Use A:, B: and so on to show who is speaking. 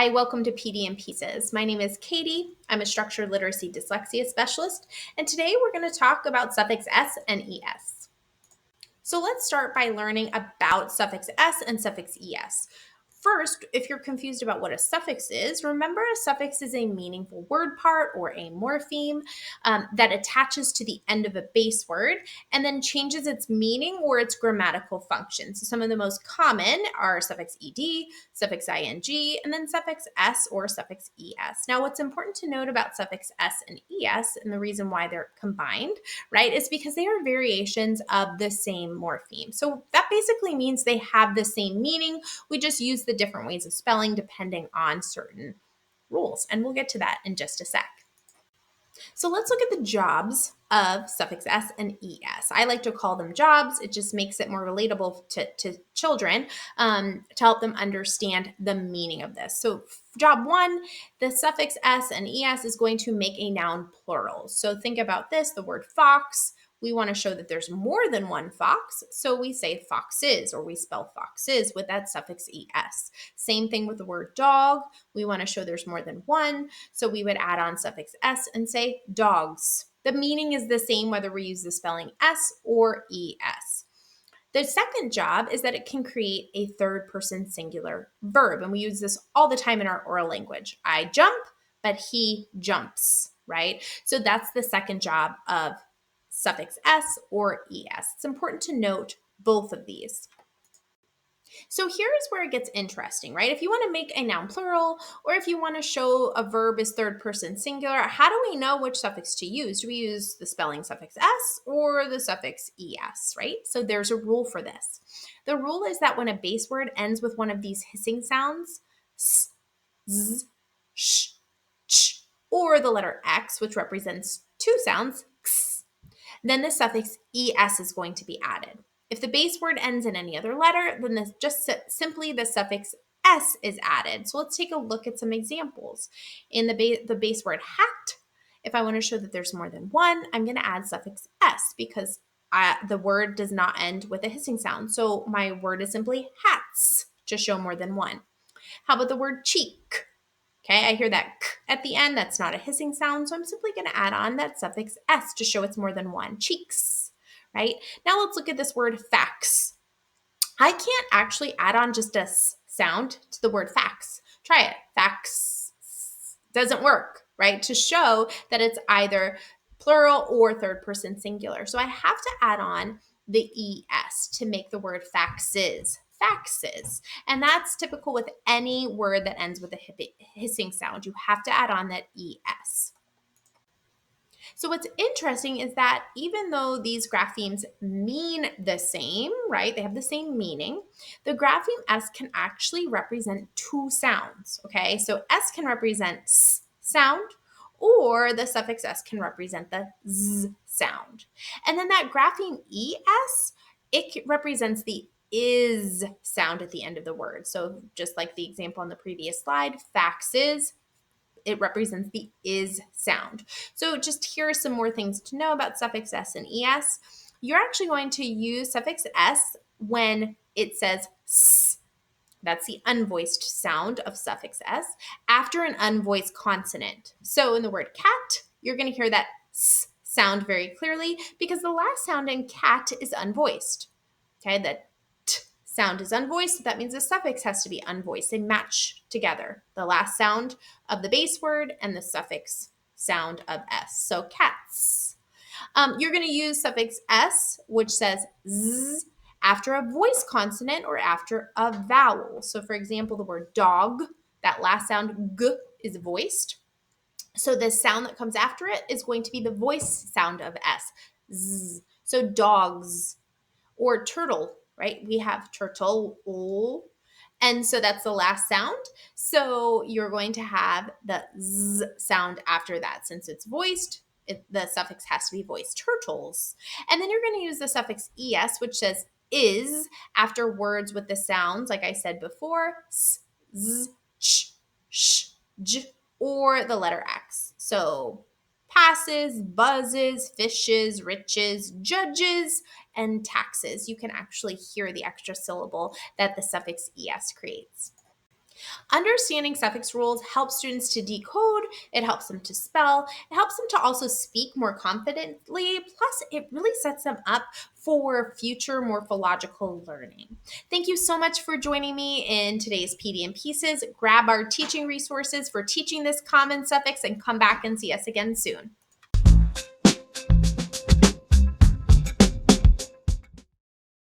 A: Hi, welcome to PD and Pieces. My name is Katie. I'm a structured literacy dyslexia specialist, and today we're going to talk about suffix S and ES. So let's start by learning about suffix S and suffix ES. First, if you're confused about what a suffix is, remember a suffix is a meaningful word part or a morpheme that attaches to the end of a base word and then changes its meaning or its grammatical function. So some of the most common are suffix ed, suffix ing, and then suffix s or suffix es. Now, what's important to note about suffix s and es, and the reason why they're combined, right, is because they are variations of the same morpheme. So that basically means they have the same meaning. We just use the different ways of spelling depending on certain rules. And we'll get to that in just a sec. So let's look at the jobs of suffix S and ES. I like to call them jobs. It just makes it more relatable to children to help them understand the meaning of this. So job one, the suffix S and ES is going to make a noun plural. So think about this, the word fox. We want to show that there's more than one fox, so we say foxes, or we spell foxes with that suffix es. Same thing with the word dog. We want to show there's more than one, so we would add on suffix s and say dogs. The meaning is the same whether we use the spelling s or es. The second job is that it can create a third-person singular verb, and we use this all the time in our oral language. I jump, but he jumps, right? So that's the second job of suffix s or es. It's important to note both of these. So here is where it gets interesting, right? If you want to make a noun plural, or if you want to show a verb is third person singular, how do we know which suffix to use? Do we use the spelling suffix s or the suffix es, right? So there's a rule for this. The rule is that when a base word ends with one of these hissing sounds, s, z, sh, ch, or the letter x, which represents two sounds, x, then the suffix es is going to be added. If the base word ends in any other letter, then simply the suffix s is added. So let's take a look at some examples. In the base word hat, if I want to show that there's more than one, I'm going to add suffix s because the word does not end with a hissing sound. So my word is simply hats to show more than one. How about the word cheek? Okay, I hear that k at the end. That's not a hissing sound, so I'm simply going to add on that suffix s to show it's more than one. Cheeks, right? Now let's look at this word fax. I can't actually add on just a s sound to the word fax. Try it. Fax doesn't work, right? To show that it's either plural or third person singular. So I have to add on the es to make the word faxes. Faxes. And that's typical with any word that ends with a hissing sound. You have to add on that es. So what's interesting is that even though these graphemes mean the same, right? They have the same meaning. The grapheme S can actually represent two sounds, okay? So S can represent S sound, or the suffix S can represent the Z sound. And then that grapheme ES, it represents the is sound at the end of the word. So just like the example on the previous slide, faxes, it represents the is sound. So just here are some more things to know about suffix s and es. You're actually going to use suffix s when it says s. That's the unvoiced sound of suffix s after an unvoiced consonant. So in the word cat, you're going to hear that s sound very clearly because the last sound in cat is unvoiced. Okay, the t sound is unvoiced, so that means the suffix has to be unvoiced. They match together, the last sound of the base word and the suffix sound of s. So cats. You're going to use suffix s, which says z, after a voiced consonant or after a vowel. So for example, the word dog, that last sound g is voiced. So the sound that comes after it is going to be the voice sound of s. Z. So dogs. Or turtle, right? We have turtle, and so that's the last sound. So you're going to have the z sound after that. Since it's voiced, the suffix has to be voiced. Turtles. And then you're going to use the suffix es, which says is, after words with the sounds, like I said before, s, z, sh, sh, j, or the letter x. So passes, buzzes, fishes, riches, judges, and taxes. You can actually hear the extra syllable that the suffix es creates. Understanding suffix rules helps students to decode, it helps them to spell, it helps them to also speak more confidently, plus it really sets them up for future morphological learning. Thank you so much for joining me in today's PD and Pieces. Grab our teaching resources for teaching this common suffix and come back and see us again soon.